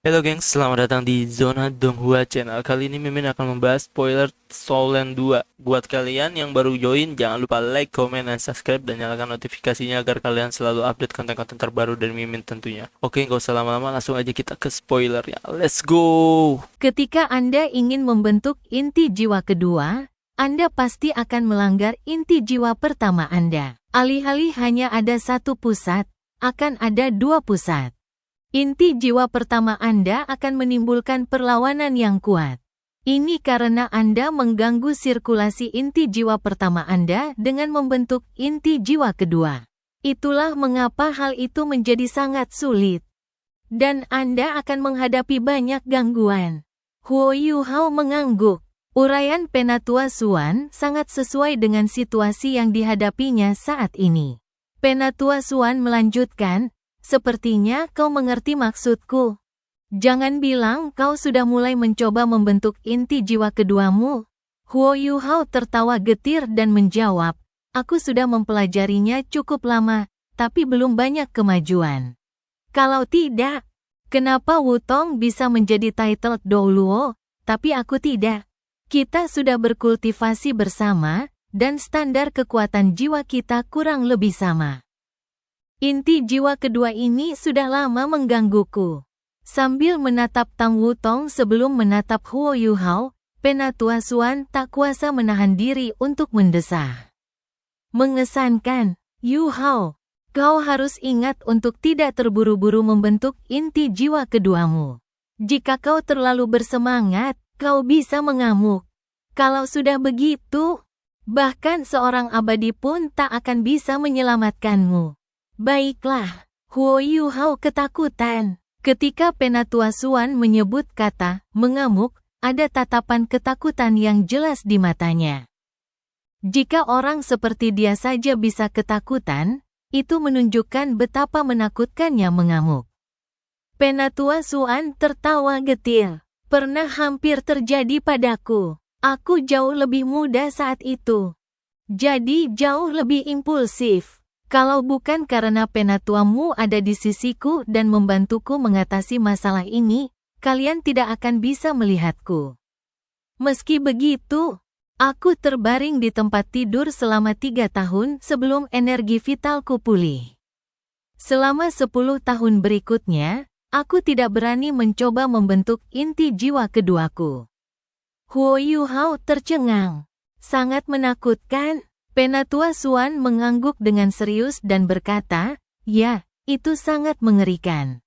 Halo gengs, selamat datang di Zona Donghua Channel. Kali ini Mimin akan membahas spoiler Soulland 2. Buat kalian yang baru join, jangan lupa like, comment, dan subscribe, dan nyalakan notifikasinya agar kalian selalu update konten-konten terbaru dari Mimin tentunya. Oke, nggak usah lama-lama, langsung aja kita ke spoilernya. Let's go! Ketika Anda ingin membentuk inti jiwa kedua, Anda pasti akan melanggar inti jiwa pertama Anda. Alih-alih hanya ada satu pusat, akan ada dua pusat. Inti jiwa pertama Anda akan menimbulkan perlawanan yang kuat. Ini karena Anda mengganggu sirkulasi inti jiwa pertama Anda dengan membentuk inti jiwa kedua. Itulah mengapa hal itu menjadi sangat sulit. Dan Anda akan menghadapi banyak gangguan. Huo Yuhao mengangguk. Uraian Penatua Suan sangat sesuai dengan situasi yang dihadapinya saat ini. Penatua Suan melanjutkan, "Sepertinya kau mengerti maksudku. Jangan bilang kau sudah mulai mencoba membentuk inti jiwa keduamu." Huo Yuhao tertawa getir dan menjawab, "Aku sudah mempelajarinya cukup lama, tapi belum banyak kemajuan." Kalau tidak, kenapa Wutong bisa menjadi titled Douluo, tapi aku tidak? Kita sudah berkultivasi bersama, dan standar kekuatan jiwa kita kurang lebih sama. Inti jiwa kedua ini sudah lama menggangguku. Sambil menatap Tang Wutong sebelum menatap Huo Yuhao, Penatua Suan tak kuasa menahan diri untuk mendesah. Mengesankan, Yuhao, kau harus ingat untuk tidak terburu-buru membentuk inti jiwa keduamu. Jika kau terlalu bersemangat, kau bisa mengamuk. Kalau sudah begitu, bahkan seorang abadi pun tak akan bisa menyelamatkanmu. Baiklah, Huo Yuhao ketakutan. Ketika Penatua Suan menyebut kata mengamuk, ada tatapan ketakutan yang jelas di matanya. Jika orang seperti dia saja bisa ketakutan, itu menunjukkan betapa menakutkannya mengamuk. Penatua Suan tertawa getir. Pernah hampir terjadi padaku. Aku jauh lebih muda saat itu. Jadi jauh lebih impulsif. Kalau bukan karena penatuamu ada di sisiku dan membantuku mengatasi masalah ini, kalian tidak akan bisa melihatku. Meski begitu, aku terbaring di tempat tidur selama 3 tahun sebelum energi vitalku pulih. Selama 10 tahun berikutnya, aku tidak berani mencoba membentuk inti jiwa keduaku. Huo Yuhao tercengang. Sangat menakutkan. Penatua Suan mengangguk dengan serius dan berkata, "Ya, itu sangat mengerikan.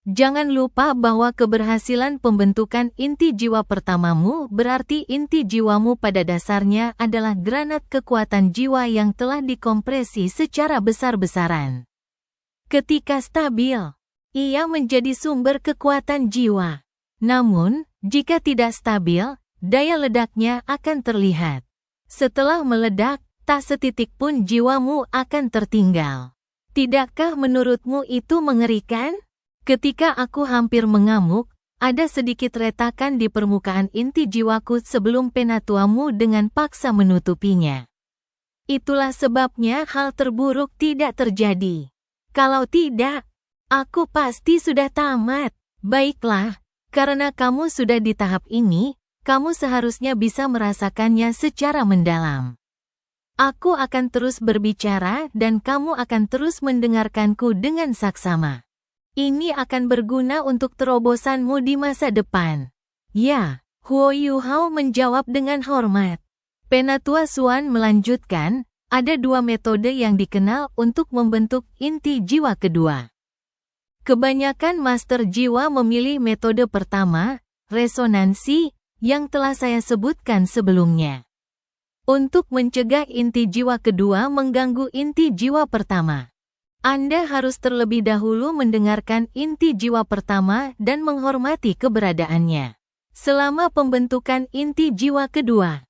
Jangan lupa bahwa keberhasilan pembentukan inti jiwa pertamamu berarti inti jiwamu pada dasarnya adalah granat kekuatan jiwa yang telah dikompresi secara besar-besaran. Ketika stabil, ia menjadi sumber kekuatan jiwa. Namun, jika tidak stabil, daya ledaknya akan terlihat. Setelah meledak, tak setitik pun jiwamu akan tertinggal. Tidakkah menurutmu itu mengerikan?" Ketika aku hampir mengamuk, ada sedikit retakan di permukaan inti jiwaku sebelum penatuamu dengan paksa menutupinya. Itulah sebabnya hal terburuk tidak terjadi. Kalau tidak, aku pasti sudah tamat. Baiklah, karena kamu sudah di tahap ini, kamu seharusnya bisa merasakannya secara mendalam. Aku akan terus berbicara dan kamu akan terus mendengarkanku dengan saksama. Ini akan berguna untuk terobosanmu di masa depan. Ya, Huo Yuhao menjawab dengan hormat. Penatua Suan melanjutkan, ada 2 metode yang dikenal untuk membentuk inti jiwa kedua. Kebanyakan master jiwa memilih metode pertama, resonansi, yang telah saya sebutkan sebelumnya. Untuk mencegah inti jiwa kedua mengganggu inti jiwa pertama, Anda harus terlebih dahulu mendengarkan inti jiwa pertama dan menghormati keberadaannya. Selama pembentukan inti jiwa kedua,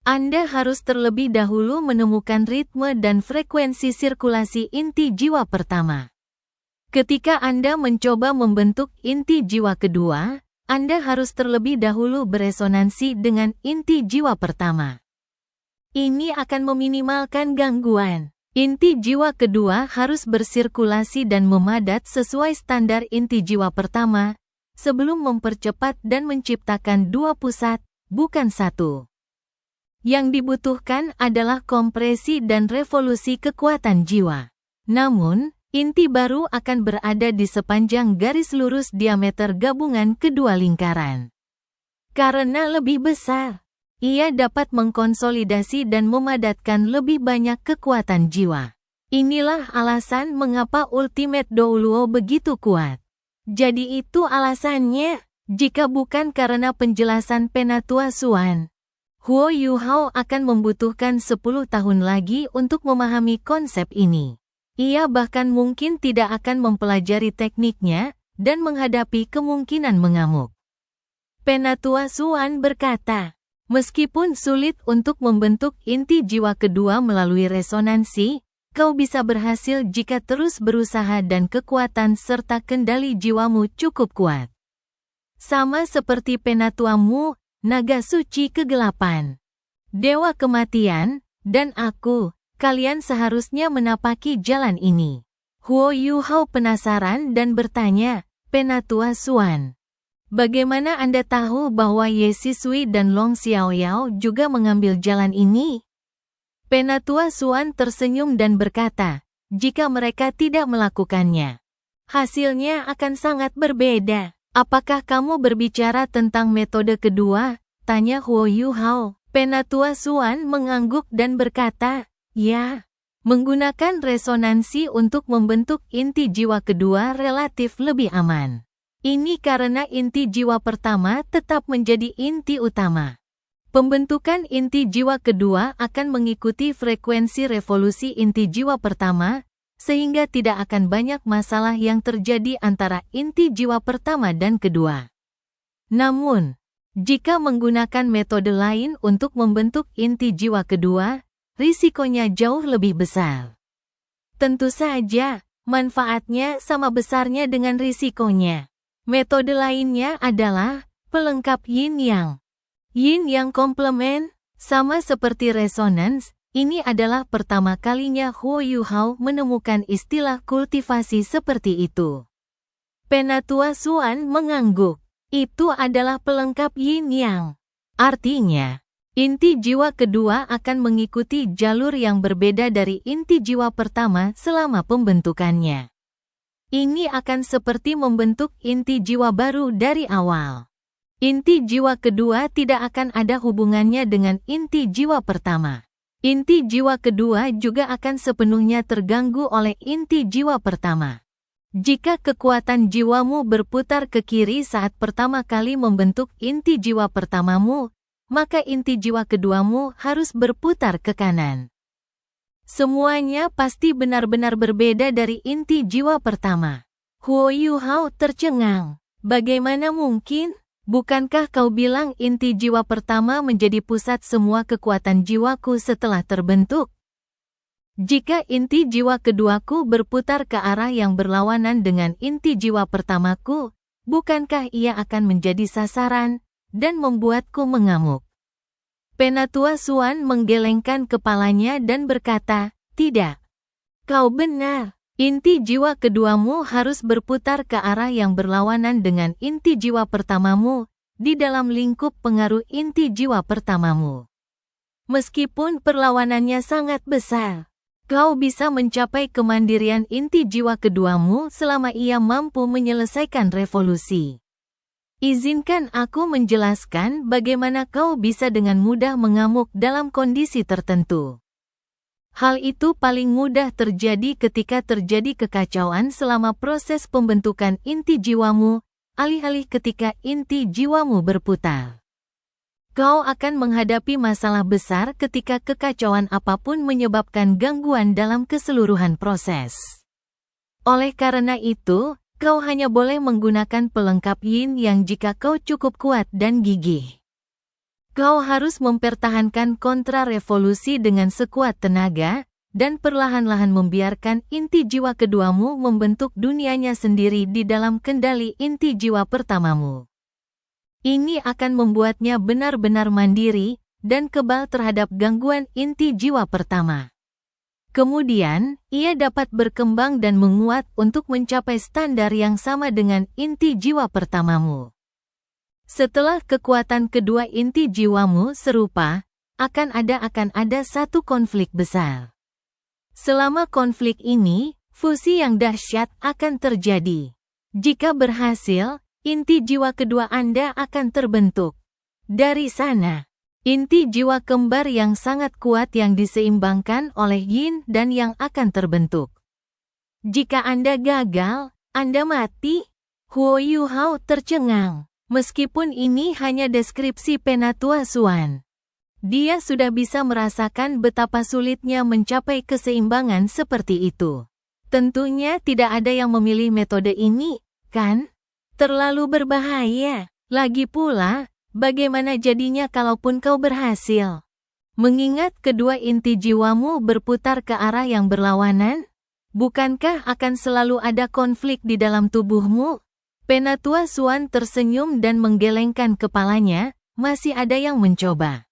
Anda harus terlebih dahulu menemukan ritme dan frekuensi sirkulasi inti jiwa pertama. Ketika Anda mencoba membentuk inti jiwa kedua, Anda harus terlebih dahulu beresonansi dengan inti jiwa pertama. Ini akan meminimalkan gangguan. Inti jiwa kedua harus bersirkulasi dan memadat sesuai standar inti jiwa pertama, sebelum mempercepat dan menciptakan dua pusat, bukan satu. Yang dibutuhkan adalah kompresi dan revolusi kekuatan jiwa. Namun, inti baru akan berada di sepanjang garis lurus diameter gabungan kedua lingkaran. Karena lebih besar, ia dapat mengkonsolidasi dan memadatkan lebih banyak kekuatan jiwa. Inilah alasan mengapa Ultimate Douluo begitu kuat. Jadi itu alasannya, jika bukan karena penjelasan Penatua Xuan, Huo Yuhao akan membutuhkan 10 tahun lagi untuk memahami konsep ini. Ia bahkan mungkin tidak akan mempelajari tekniknya dan menghadapi kemungkinan mengamuk. Penatua Xuan berkata, meskipun sulit untuk membentuk inti jiwa kedua melalui resonansi, kau bisa berhasil jika terus berusaha dan kekuatan serta kendali jiwamu cukup kuat. Sama seperti Penatuamu, naga suci kegelapan, dewa kematian, dan aku, kalian seharusnya menapaki jalan ini. Huo Yuhao penasaran dan bertanya, Penatua Xuan, bagaimana Anda tahu bahwa Ye Sisui dan Long Xiaoyao juga mengambil jalan ini? Penatua Xuan tersenyum dan berkata, jika mereka tidak melakukannya, hasilnya akan sangat berbeda. Apakah kamu berbicara tentang metode kedua? Tanya Huo Yuhao. Penatua Xuan mengangguk dan berkata, ya, menggunakan resonansi untuk membentuk inti jiwa kedua relatif lebih aman. Ini karena inti jiwa pertama tetap menjadi inti utama. Pembentukan inti jiwa kedua akan mengikuti frekuensi revolusi inti jiwa pertama, sehingga tidak akan banyak masalah yang terjadi antara inti jiwa pertama dan kedua. Namun, jika menggunakan metode lain untuk membentuk inti jiwa kedua, risikonya jauh lebih besar. Tentu saja, manfaatnya sama besarnya dengan risikonya. Metode lainnya adalah pelengkap yin-yang. Yin-yang komplement, sama seperti resonans. Ini adalah pertama kalinya Huo Yuhao menemukan istilah kultivasi seperti itu. Penatua Xuan mengangguk. Itu adalah pelengkap yin-yang. Artinya, inti jiwa kedua akan mengikuti jalur yang berbeda dari inti jiwa pertama selama pembentukannya. Ini akan seperti membentuk inti jiwa baru dari awal. Inti jiwa kedua tidak akan ada hubungannya dengan inti jiwa pertama. Inti jiwa kedua juga akan sepenuhnya terganggu oleh inti jiwa pertama. Jika kekuatan jiwamu berputar ke kiri saat pertama kali membentuk inti jiwa pertamamu, maka inti jiwa keduamu harus berputar ke kanan. Semuanya pasti benar-benar berbeda dari inti jiwa pertama. Huo Yuhao tercengang. Bagaimana mungkin? Bukankah kau bilang inti jiwa pertama menjadi pusat semua kekuatan jiwaku setelah terbentuk? Jika inti jiwa keduaku berputar ke arah yang berlawanan dengan inti jiwa pertamaku, bukankah ia akan menjadi sasaran dan membuatku mengamuk? Penatua Xuan menggelengkan kepalanya dan berkata, tidak. Kau benar. Inti jiwa keduamu harus berputar ke arah yang berlawanan dengan inti jiwa pertamamu, di dalam lingkup pengaruh inti jiwa pertamamu. Meskipun perlawanannya sangat besar, kau bisa mencapai kemandirian inti jiwa keduamu selama ia mampu menyelesaikan revolusi. Izinkan aku menjelaskan bagaimana kau bisa dengan mudah mengamuk dalam kondisi tertentu. Hal itu paling mudah terjadi ketika terjadi kekacauan selama proses pembentukan inti jiwamu, alih-alih ketika inti jiwamu berputar. Kau akan menghadapi masalah besar ketika kekacauan apapun menyebabkan gangguan dalam keseluruhan proses. Oleh karena itu, kau hanya boleh menggunakan pelengkap yin yang jika kau cukup kuat dan gigih. Kau harus mempertahankan kontra-revolusi dengan sekuat tenaga, dan perlahan-lahan membiarkan inti jiwa keduamu membentuk dunianya sendiri di dalam kendali inti jiwa pertamamu. Ini akan membuatnya benar-benar mandiri, dan kebal terhadap gangguan inti jiwa pertama. Kemudian, ia dapat berkembang dan menguat untuk mencapai standar yang sama dengan inti jiwa pertamamu. Setelah kekuatan kedua inti jiwamu serupa, akan ada satu konflik besar. Selama konflik ini, fusi yang dahsyat akan terjadi. Jika berhasil, inti jiwa kedua Anda akan terbentuk. Dari sana, inti jiwa kembar yang sangat kuat yang diseimbangkan oleh yin dan yang akan terbentuk. Jika Anda gagal, Anda mati. Huo Yuhao tercengang. Meskipun ini hanya deskripsi Penatua Xuan, dia sudah bisa merasakan betapa sulitnya mencapai keseimbangan seperti itu. Tentunya tidak ada yang memilih metode ini, kan? Terlalu berbahaya. Lagi pula, bagaimana jadinya kalaupun kau berhasil? Mengingat kedua inti jiwamu berputar ke arah yang berlawanan, bukankah akan selalu ada konflik di dalam tubuhmu? Penatua Xuan tersenyum dan menggelengkan kepalanya, masih ada yang mencoba.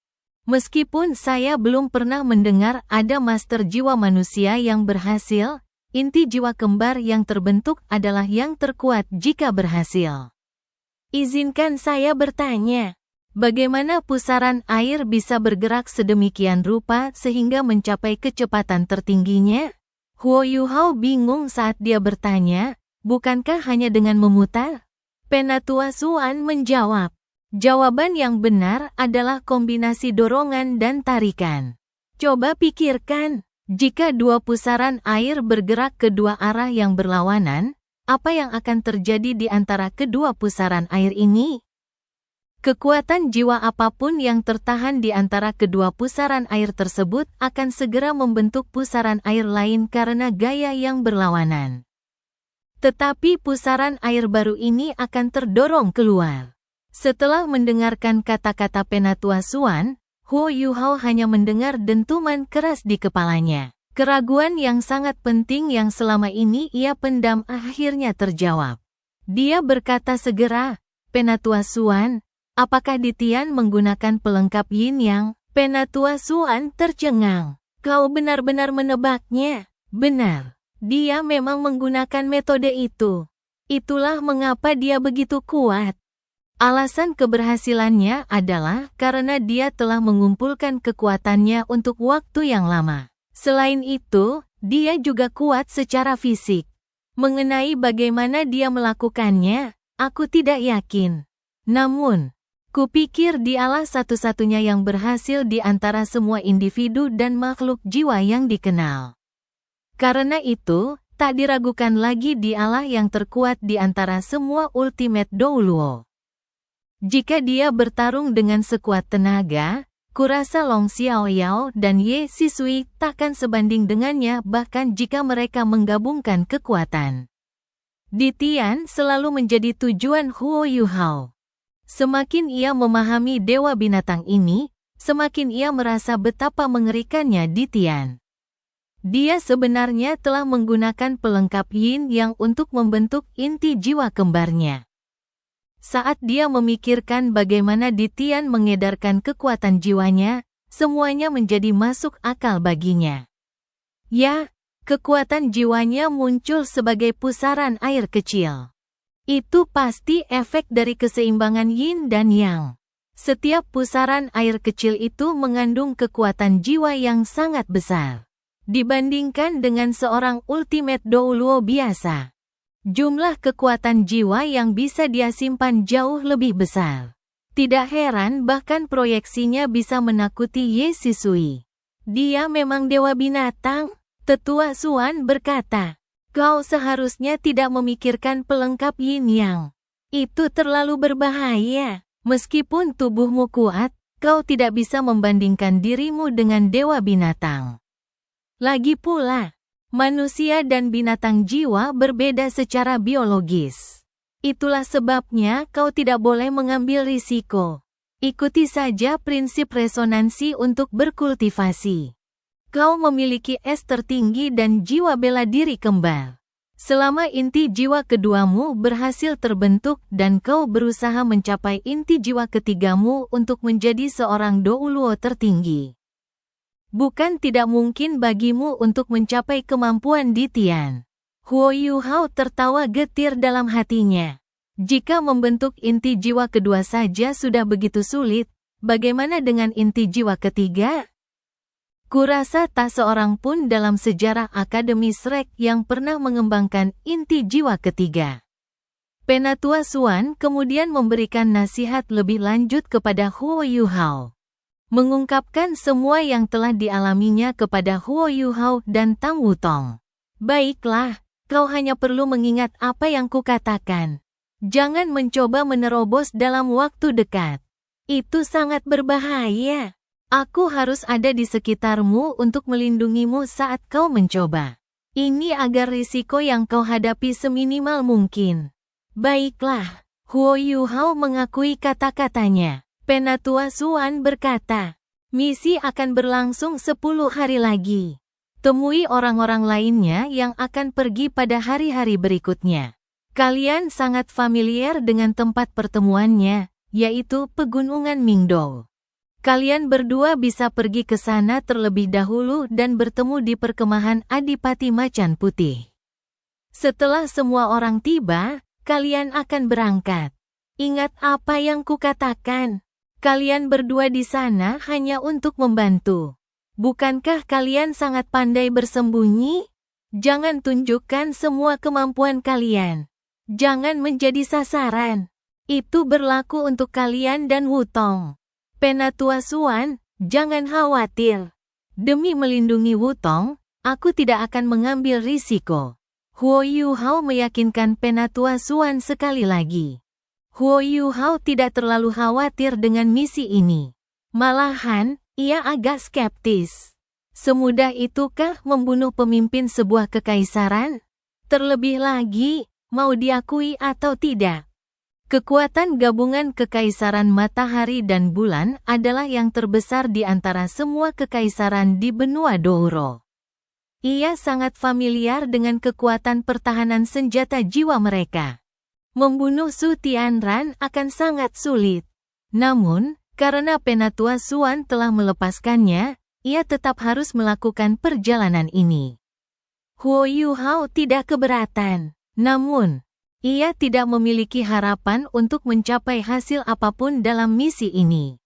Meskipun saya belum pernah mendengar ada master jiwa manusia yang berhasil, inti jiwa kembar yang terbentuk adalah yang terkuat jika berhasil. Izinkan saya bertanya, bagaimana pusaran air bisa bergerak sedemikian rupa sehingga mencapai kecepatan tertingginya? Huo Yuhao bingung saat dia bertanya, bukankah hanya dengan memutar? Penatua Xuan menjawab, jawaban yang benar adalah kombinasi dorongan dan tarikan. Coba pikirkan, jika dua pusaran air bergerak ke dua arah yang berlawanan, apa yang akan terjadi di antara kedua pusaran air ini? Kekuatan jiwa apapun yang tertahan di antara kedua pusaran air tersebut akan segera membentuk pusaran air lain karena gaya yang berlawanan. Tetapi pusaran air baru ini akan terdorong keluar. Setelah mendengarkan kata-kata Penatua Xuan, Huo Yuhao hanya mendengar dentuman keras di kepalanya. Keraguan yang sangat penting yang selama ini ia pendam akhirnya terjawab. Dia berkata segera, Penatua Xuan, apakah Ditian menggunakan pelengkap yin yang? Penatua Xuan tercengang. Kau benar-benar menebaknya. Benar. Dia memang menggunakan metode itu. Itulah mengapa dia begitu kuat. Alasan keberhasilannya adalah karena dia telah mengumpulkan kekuatannya untuk waktu yang lama. Selain itu, dia juga kuat secara fisik. Mengenai bagaimana dia melakukannya, aku tidak yakin. Namun, kupikir dialah satu-satunya yang berhasil di antara semua individu dan makhluk jiwa yang dikenal. Karena itu, tak diragukan lagi dialah yang terkuat di antara semua Ultimate Douluo. Jika dia bertarung dengan sekuat tenaga, kurasa Long Xiaoyao dan Ye Sisui takkan sebanding dengannya bahkan jika mereka menggabungkan kekuatan. Ditian selalu menjadi tujuan Huo Yuhao. Semakin ia memahami dewa binatang ini, semakin ia merasa betapa mengerikannya Ditian. Dia sebenarnya telah menggunakan pelengkap yin yang untuk membentuk inti jiwa kembarnya. Saat dia memikirkan bagaimana Ditian mengedarkan kekuatan jiwanya, semuanya menjadi masuk akal baginya. Ya, kekuatan jiwanya muncul sebagai pusaran air kecil. Itu pasti efek dari keseimbangan yin dan yang. Setiap pusaran air kecil itu mengandung kekuatan jiwa yang sangat besar. Dibandingkan dengan seorang Ultimate Douluo biasa, jumlah kekuatan jiwa yang bisa dia simpan jauh lebih besar. Tidak heran bahkan proyeksinya bisa menakuti Ye Sisui. Dia memang dewa binatang, Tetua Xuan berkata. Kau seharusnya tidak memikirkan pelengkap yin yang. Itu terlalu berbahaya. Meskipun tubuhmu kuat, kau tidak bisa membandingkan dirimu dengan dewa binatang. Lagi pula, manusia dan binatang jiwa berbeda secara biologis. Itulah sebabnya kau tidak boleh mengambil risiko. Ikuti saja prinsip resonansi untuk berkultivasi. Kau memiliki es tertinggi dan jiwa bela diri kembar. Selama inti jiwa keduamu berhasil terbentuk dan kau berusaha mencapai inti jiwa ketigamu untuk menjadi seorang Douluo tertinggi. Bukan tidak mungkin bagimu untuk mencapai kemampuan di Tian. Huo Yuhao tertawa getir dalam hatinya. Jika membentuk inti jiwa kedua saja sudah begitu sulit, bagaimana dengan inti jiwa ketiga? Kurasa tak seorang pun dalam sejarah Akademi Shrek yang pernah mengembangkan inti jiwa ketiga. Penatua Xuan kemudian memberikan nasihat lebih lanjut kepada Huo Yuhao. Mengungkapkan semua yang telah dialaminya kepada Huo Yuhao dan Tang Wutong. Baiklah, kau hanya perlu mengingat apa yang kukatakan. Jangan mencoba menerobos dalam waktu dekat. Itu sangat berbahaya. Aku harus ada di sekitarmu untuk melindungimu saat kau mencoba. Ini agar risiko yang kau hadapi seminimal mungkin. Baiklah, Huo Yuhao mengakui kata-katanya. Penatua Xuan berkata, misi akan berlangsung 10 hari lagi. Temui orang-orang lainnya yang akan pergi pada hari-hari berikutnya. Kalian sangat familiar dengan tempat pertemuannya, yaitu Pegunungan Mingdou. Kalian berdua bisa pergi ke sana terlebih dahulu dan bertemu di perkemahan Adipati Macan Putih. Setelah semua orang tiba, kalian akan berangkat. Ingat apa yang kukatakan. Kalian berdua di sana hanya untuk membantu. Bukankah kalian sangat pandai bersembunyi? Jangan tunjukkan semua kemampuan kalian. Jangan menjadi sasaran. Itu berlaku untuk kalian dan Wutong. Penatua Xuan, jangan khawatir. Demi melindungi Wutong, aku tidak akan mengambil risiko. Huo Yuhao meyakinkan Penatua Xuan sekali lagi. Huo Yuhao tidak terlalu khawatir dengan misi ini. Malahan, ia agak skeptis. Semudah itukah membunuh pemimpin sebuah kekaisaran? Terlebih lagi, mau diakui atau tidak? Kekuatan gabungan Kekaisaran Matahari dan Bulan adalah yang terbesar di antara semua kekaisaran di benua Douro. Ia sangat familiar dengan kekuatan pertahanan senjata jiwa mereka. Membunuh Su Tianran akan sangat sulit. Namun, karena Penatua Xuan telah melepaskannya, ia tetap harus melakukan perjalanan ini. Huo Yuhao tidak keberatan. Namun, ia tidak memiliki harapan untuk mencapai hasil apapun dalam misi ini.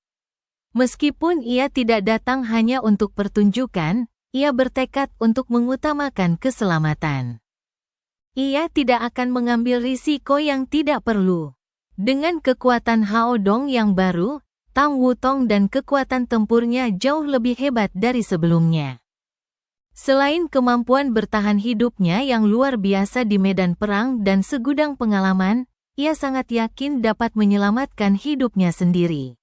Meskipun ia tidak datang hanya untuk pertunjukan, ia bertekad untuk mengutamakan keselamatan. Ia tidak akan mengambil risiko yang tidak perlu. Dengan kekuatan Hao Dong yang baru, Tang Wutong dan kekuatan tempurnya jauh lebih hebat dari sebelumnya. Selain kemampuan bertahan hidupnya yang luar biasa di medan perang dan segudang pengalaman, ia sangat yakin dapat menyelamatkan hidupnya sendiri.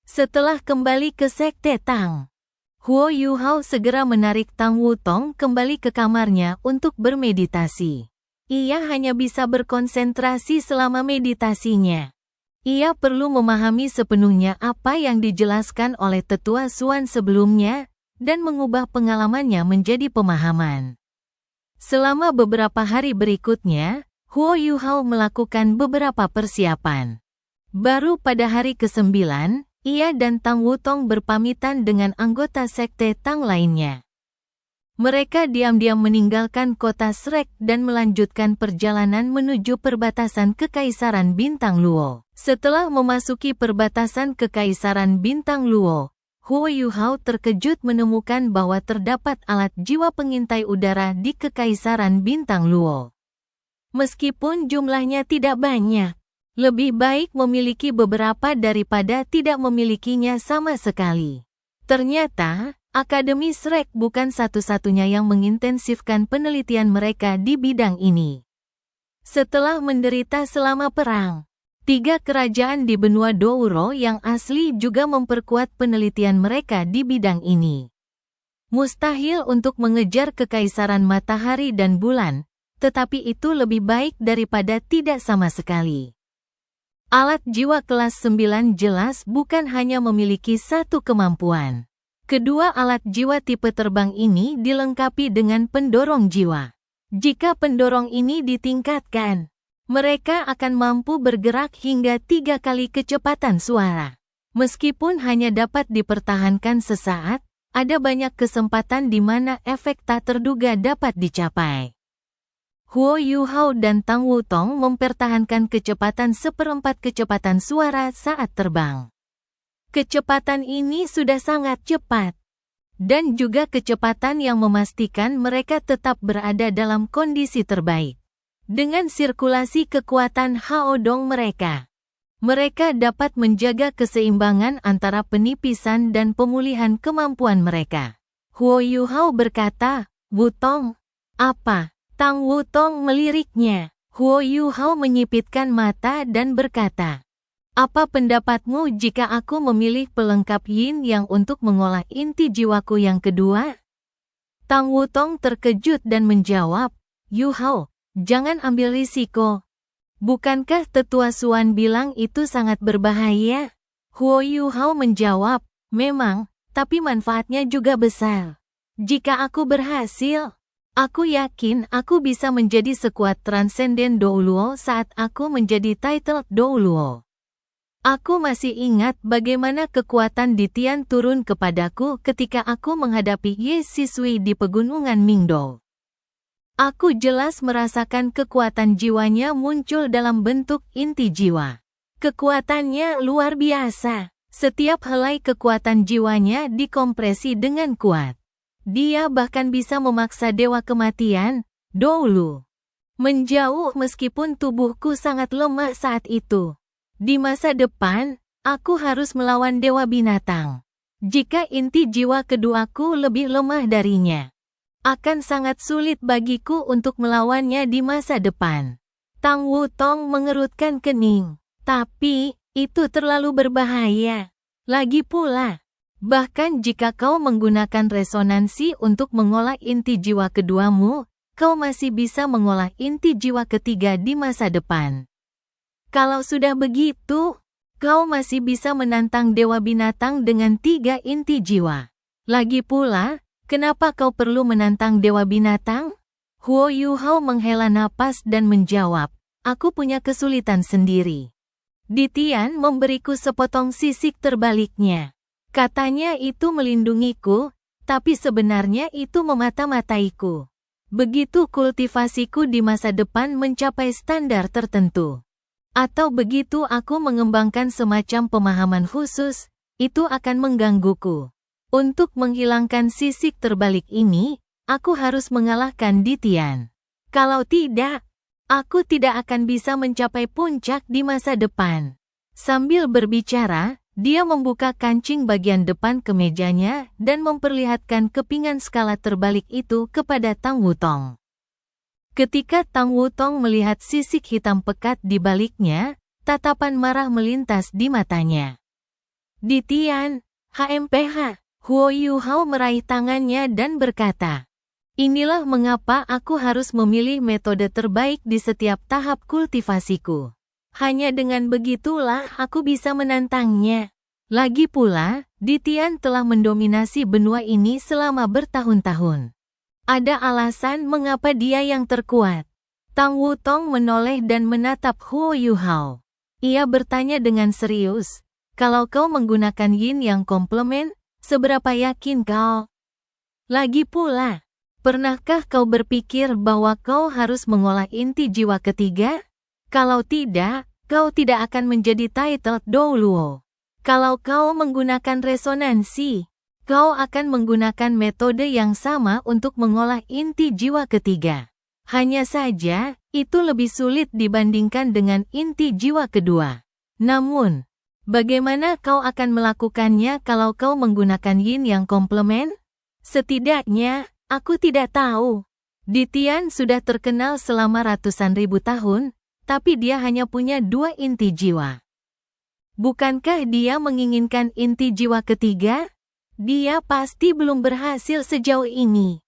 Setelah kembali ke Sekte Tang, Huo Yuhao segera menarik Tang Wutong kembali ke kamarnya untuk bermeditasi. Ia hanya bisa berkonsentrasi selama meditasinya. Ia perlu memahami sepenuhnya apa yang dijelaskan oleh Tetua Xuan sebelumnya, dan mengubah pengalamannya menjadi pemahaman. Selama beberapa hari berikutnya, Huo Yuhao melakukan beberapa persiapan. Baru pada hari ke-9, ia dan Tang Wutong berpamitan dengan anggota Sekte Tang lainnya. Mereka diam-diam meninggalkan kota Shrek dan melanjutkan perjalanan menuju perbatasan Kekaisaran Bintang Luo. Setelah memasuki perbatasan Kekaisaran Bintang Luo, Huo Yuhao terkejut menemukan bahwa terdapat alat jiwa pengintai udara di Kekaisaran Bintang Luo. Meskipun jumlahnya tidak banyak, lebih baik memiliki beberapa daripada tidak memilikinya sama sekali. Ternyata, Akademi Shrek bukan satu-satunya yang mengintensifkan penelitian mereka di bidang ini. Setelah menderita selama perang, 3 kerajaan di benua Douro yang asli juga memperkuat penelitian mereka di bidang ini. Mustahil untuk mengejar Kekaisaran Matahari dan Bulan, tetapi itu lebih baik daripada tidak sama sekali. Alat jiwa kelas 9 jelas bukan hanya memiliki satu kemampuan. Kedua alat jiwa tipe terbang ini dilengkapi dengan pendorong jiwa. Jika pendorong ini ditingkatkan, mereka akan mampu bergerak hingga 3 kali kecepatan suara. Meskipun hanya dapat dipertahankan sesaat, ada banyak kesempatan di mana efek tak terduga dapat dicapai. Huo Yuhao dan Tang Wutong mempertahankan kecepatan seperempat kecepatan suara saat terbang. Kecepatan ini sudah sangat cepat, dan juga kecepatan yang memastikan mereka tetap berada dalam kondisi terbaik. Dengan sirkulasi kekuatan Haodong mereka dapat menjaga keseimbangan antara penipisan dan pemulihan kemampuan mereka. Huo Yuhao berkata, "Wutong, apa?" Tang Wutong meliriknya. Huo Yuhao menyipitkan mata dan berkata, "Apa pendapatmu jika aku memilih pelengkap yin yang untuk mengolah inti jiwaku yang kedua?" Tang Wutong terkejut dan menjawab, "Yuhao, jangan ambil risiko. Bukankah tetua Suan bilang itu sangat berbahaya?" Huo Yuhao menjawab, "Memang, tapi manfaatnya juga besar. Jika aku berhasil, aku yakin aku bisa menjadi sekuat transenden Douluo saat aku menjadi title Douluo. Aku masih ingat bagaimana kekuatan di Tian turun kepadaku ketika aku menghadapi Ye Sisui di pegunungan Mingdou. Aku jelas merasakan kekuatan jiwanya muncul dalam bentuk inti jiwa. Kekuatannya luar biasa. Setiap helai kekuatan jiwanya dikompresi dengan kuat. Dia bahkan bisa memaksa dewa kematian, Doulu, menjauh meskipun tubuhku sangat lemah saat itu. Di masa depan, aku harus melawan dewa binatang. Jika inti jiwa keduaku lebih lemah darinya, akan sangat sulit bagiku untuk melawannya di masa depan." Tang Wutong mengerutkan kening. "Tapi, itu terlalu berbahaya. Lagi pula, bahkan jika kau menggunakan resonansi untuk mengolah inti jiwa keduamu, kau masih bisa mengolah inti jiwa ketiga di masa depan. Kalau sudah begitu, kau masih bisa menantang dewa binatang dengan 3 inti jiwa. Lagi pula, kenapa kau perlu menantang dewa binatang?" Huo Yuhao menghela napas dan menjawab, "Aku punya kesulitan sendiri. Ditian memberiku sepotong sisik terbaliknya. Katanya itu melindungiku, tapi sebenarnya itu memata-mataiku. Begitu kultivasiku di masa depan mencapai standar tertentu, atau begitu aku mengembangkan semacam pemahaman khusus, itu akan menggangguku. Untuk menghilangkan sisik terbalik ini, aku harus mengalahkan Ditian. Kalau tidak, aku tidak akan bisa mencapai puncak di masa depan." Sambil berbicara, dia membuka kancing bagian depan kemejanya dan memperlihatkan kepingan skala terbalik itu kepada Tang Wutong. Ketika Tang Wutong melihat sisik hitam pekat di baliknya, tatapan marah melintas di matanya. "Ditian, HMPH." Huo Yuhao meraih tangannya dan berkata, "Inilah mengapa aku harus memilih metode terbaik di setiap tahap kultivasiku. Hanya dengan begitulah aku bisa menantangnya. Lagi pula, Ditian telah mendominasi benua ini selama bertahun-tahun. Ada alasan mengapa dia yang terkuat." Tang Wutong menoleh dan menatap Huo Yuhao. Ia bertanya dengan serius, "Kalau kau menggunakan yin yang komplement, seberapa yakin kau? Lagi pula, pernahkah kau berpikir bahwa kau harus mengolah inti jiwa ketiga? Kalau tidak, kau tidak akan menjadi title Douluo. Kalau kau menggunakan resonansi, kau akan menggunakan metode yang sama untuk mengolah inti jiwa ketiga. Hanya saja, itu lebih sulit dibandingkan dengan inti jiwa kedua. Namun, bagaimana kau akan melakukannya kalau kau menggunakan yin yang komplement? Setidaknya, aku tidak tahu. Ditian sudah terkenal selama ratusan ribu tahun, tapi dia hanya punya 2 inti jiwa. Bukankah dia menginginkan inti jiwa ketiga? Dia pasti belum berhasil sejauh ini.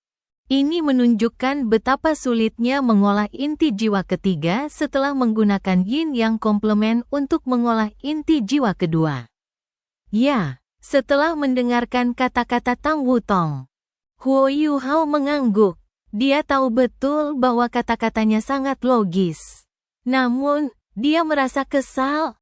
Ini menunjukkan betapa sulitnya mengolah inti jiwa ketiga setelah menggunakan yin yang komplement untuk mengolah inti jiwa kedua. Ya, setelah mendengarkan kata-kata Tang Wutong, Huo Yuhao mengangguk. Dia tahu betul bahwa kata-katanya sangat logis. Namun, dia merasa kesal.